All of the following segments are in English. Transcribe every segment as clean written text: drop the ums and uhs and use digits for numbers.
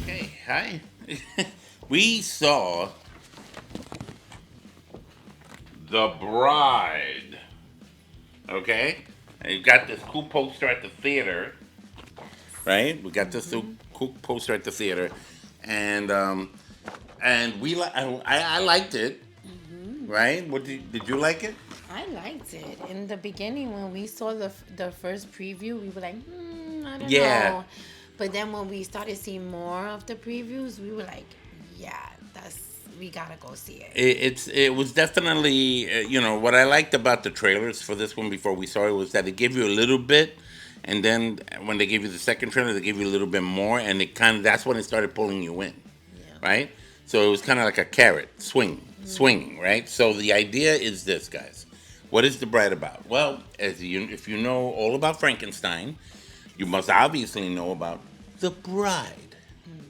Okay, hi. We saw The Bride. Okay? And you got this cool poster at the theater, right? We got this cool poster at the theater, and I liked it, Hmm. right? Did you like it? I liked it. In the beginning, when we saw the first preview, we were like, I don't Yeah, know. But then when we started seeing more of the previews, we were like, yeah, we gotta go see it. it was definitely what I liked about the trailers for this one before we saw it was that it gave you a little bit, and then when they gave you the second trailer, they gave you a little bit more, and it kind of that's when it started pulling you in, Yeah. right? So it was kind of like a carrot swinging, right? So the idea is this, guys. What is The Bride about? Well, if you know all about Frankenstein, you must obviously know about the Bride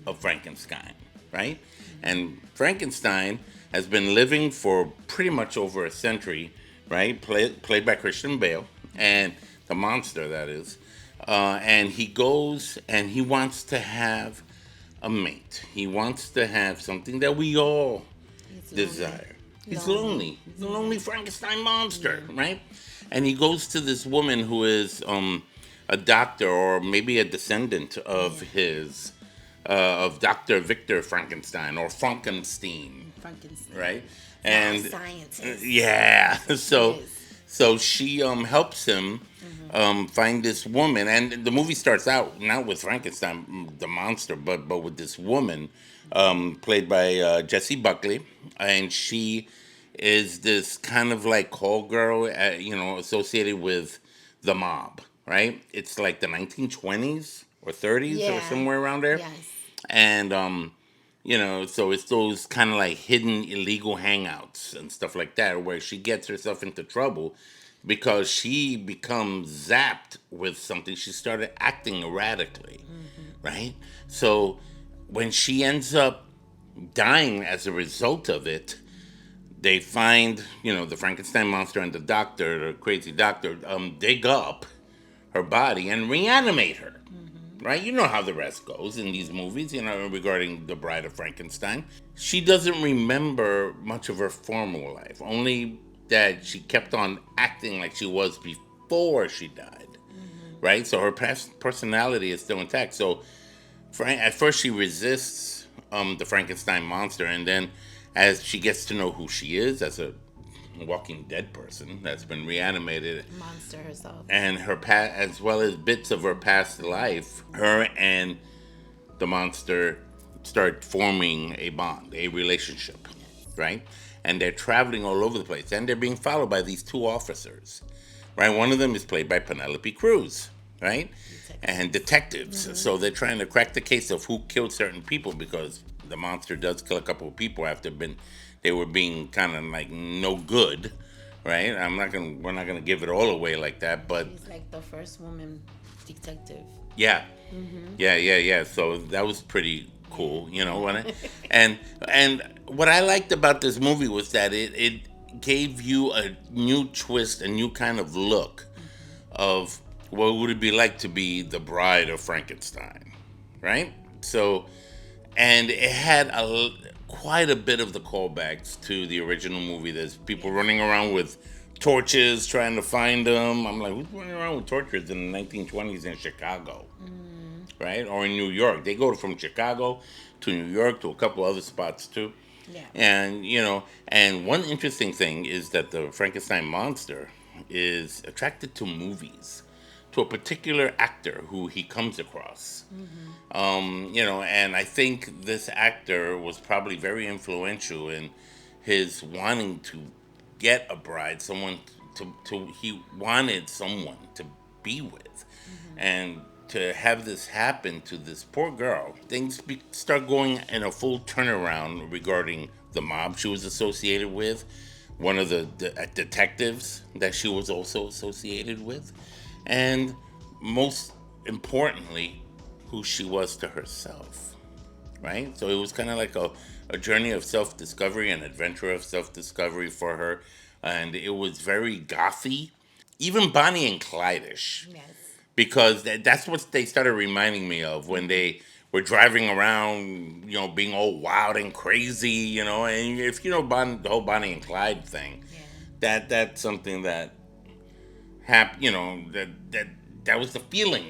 of Frankenstein, right? And Frankenstein has been living for pretty much over a century, right? Played by Christian Bale, and the monster that is. And he goes and he wants to have a mate. He wants to have something that we all He's lonely. desire. He's Lonely. lonely. He's a lonely Frankenstein monster, Yeah. right? And he goes to this woman who is a doctor or maybe a descendant of Yeah. his of Dr. Victor Frankenstein or Frankenstein, Frankenstein. right? Mad And scientist. yeah, so Yes. so she helps him find this woman, and the movie starts out not with Frankenstein, the monster, but with this woman played by Jessie Buckley, and she is this kind of like call girl, associated with the mob, right? It's like the 1920s or 30s or Yeah. somewhere around there, Yes. and so it's those kind of like hidden illegal hangouts and stuff like that where she gets herself into trouble because she becomes zapped with something. She started acting erratically, right? So when she ends up dying as a result of it, they find, the Frankenstein monster and the doctor, the crazy doctor, dig up her body and reanimate her. Right? You know how the rest goes in these movies, regarding the Bride of Frankenstein. She doesn't remember much of her former life, only that she kept on acting like she was before she died. Right? So her past personality is still intact. So at first she resists the Frankenstein monster, and then as she gets to know who she is as a Walking Dead person that's been reanimated, Monster herself. and her past, as well as bits of her past life, her and the monster start forming a bond, a relationship, Yes. right? And they're traveling all over the place, and they're being followed by these two officers, right? One of them is played by Penelope Cruz, right? And Detectives. detectives. So they're trying to crack the case of who killed certain people because the monster does kill a couple of people after they were being kind of like no good, right? We're not gonna give it all away like that, but She's like the first woman detective. yeah, yeah. So that was pretty cool, and and what I liked about this movie was that it gave you a new twist, a new kind of look of what would it be like to be the bride of Frankenstein, right? So, and it had quite a bit of the callbacks to the original movie. There's people Yes. running around with torches trying to find them. I'm like, who's running around with torches in the 1920s in Chicago, right? Or in New York? They go from Chicago to New York to a couple other spots too. Yeah. And and one interesting thing is that the Frankenstein monster is attracted to movies, to a particular actor who he comes across. And I think this actor was probably very influential in his wanting to get a bride, someone he wanted someone to be with, and to have this happen to this poor girl, things start going in a full turnaround regarding the mob she was associated with, one of the detectives that she was also associated with, and most importantly, who she was to herself, right? So it was kind of like a journey of self discovery, an adventure of self discovery for her. And it was very gothy, even Bonnie and Clyde-ish, Yes. because that's what they started reminding me of when they were driving around, being all wild and crazy, and if you know the whole Bonnie and Clyde thing, Yeah. that's something that happened, that was the feeling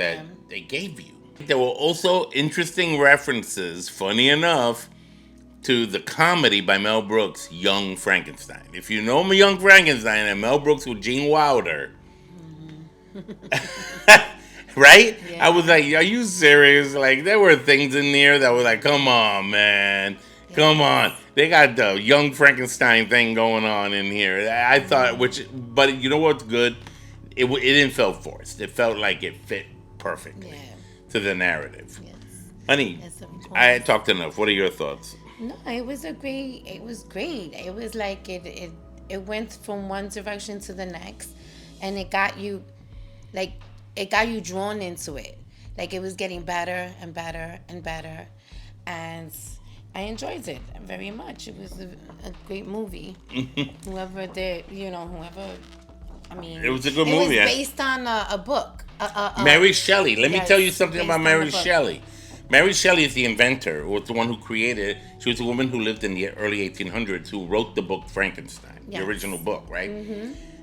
that Yeah. they gave you. There were also interesting references, funny enough, to the comedy by Mel Brooks, Young Frankenstein. If you know Young Frankenstein and Mel Brooks with Gene Wilder, right? I was Yeah. like, are you serious? Like, there were things in there that were like, come on, man. Come on. Yes. They got the Young Frankenstein thing going on in here. I thought, but you know what's good? It didn't feel forced. It felt like it fit perfectly Yeah. to the narrative. Yes. Honey, Yes, of I course. talked enough. What are your thoughts? No, it was a great. It was great. It was like it went from one direction to the next, and it got you, like, it got you drawn into it. Like it was getting better and better and better, and I enjoyed it very much. It was a great movie. Whoever did, whoever. I It mean, was a good it was movie. based on a book. Mary Shelley. Let me tell you Yes, something about based on the Mary book. Shelley. Mary Shelley is the inventor, or the one who created. She was a woman who lived in the early 1800s who wrote the book Frankenstein, the Yes. original book, right?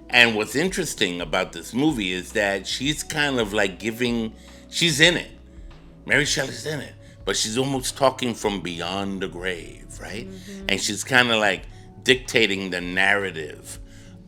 And what's interesting about this movie is that she's kind of like she's in it. Mary Shelley's in it, but she's almost talking from beyond the grave, right? And she's kind of like dictating the narrative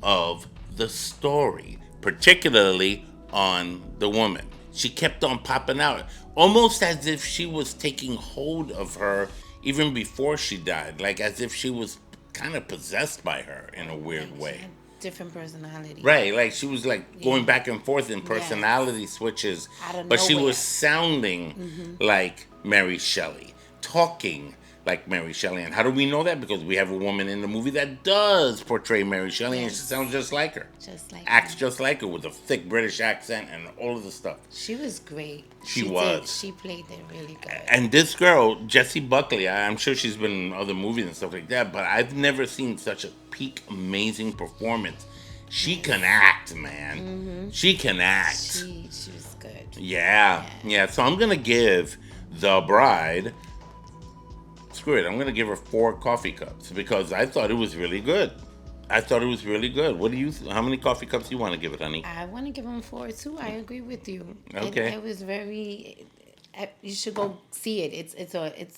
of the story, particularly on the woman. She kept on popping out, almost as if she was taking hold of her even before she died, like as if she was kind of possessed by her in a Like weird she way. had different personality. Right, like she was like Yeah. going back and forth in Yes. personality switches, Out of but she was nowhere. sounding like Mary Shelley, talking like Mary Shelley. And how do we know that? Because we have a woman in the movie that does portray Mary Shelley, and she Yes. sounds just like her, Just like acts her. just like her with a thick British accent and all of the stuff. She was great. She Did. was. She played it really good. And this girl, Jessie Buckley, I'm sure she's been in other movies and stuff like that, but I've never seen such a peak, amazing performance. She can act, man. She can act. She was good. Yeah, yeah. So I'm gonna give the bride. Screw it. I'm gonna give her 4 coffee cups because I thought it was really good. I thought it was really good. What do you? How many coffee cups do you want to give it, honey? I want to give him 4 too. I agree with you. Okay. It was very. You should go see it.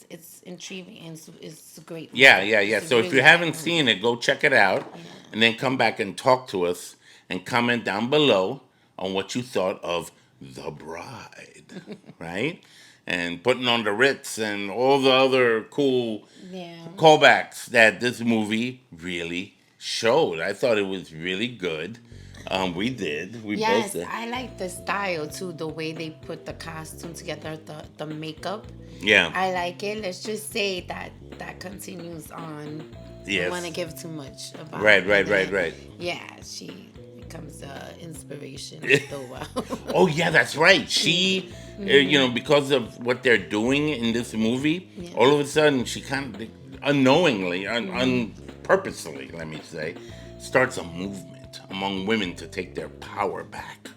It's intriguing and it's a great. Yeah, yeah, yeah. It's a So if really you haven't great seen movie. it, go check it out, and then come back and talk to us and comment down below on what you thought of the bride, right? And putting on the Ritz and all the other cool Yeah. callbacks that this movie really showed. I thought it was really good. We did. We both Yes, did. I like the style too. The way they put the costume together, the makeup. Yeah. I like it. Let's just say that continues on. I Yes. don't want to give too much about Right, it. right, And right, then, right. Yeah, she becomes inspiration after a while. Oh yeah, that's right. She, because of what they're doing in this movie, Yeah. all of a sudden she kind of unknowingly, unpurposely, let me say, starts a movement among women to take their power back.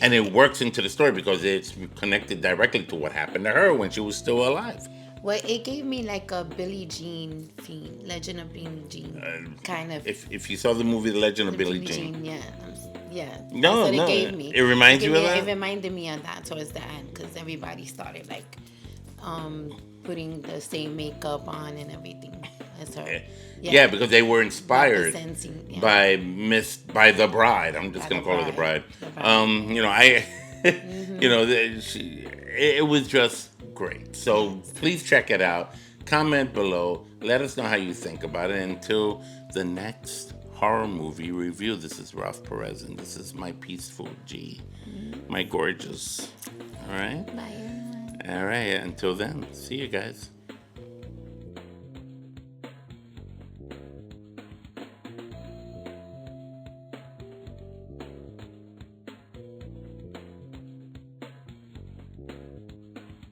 And it works into the story because it's connected directly to what happened to her when she was still alive. Well, it gave me like a Billie Jean theme, Legend of Billie Jean kind of. If you saw the movie The Legend of The Billie Jean, yeah, yeah. No, That's what no, it gave me. it reminds gave you of me- that? It reminded me of that towards the end because everybody started like putting the same makeup on and everything as her. yeah, because they were inspired Representing, yeah. by the bride. I'm just By gonna the call her the bride. bride. The bride. I, it was just great. So please check it out. Comment below. Let us know how you think about it. Until the next horror movie review. This is Ralph Perez, and this is my peaceful G, my gorgeous. All right. Bye, everyone. All right. Until then, see you guys.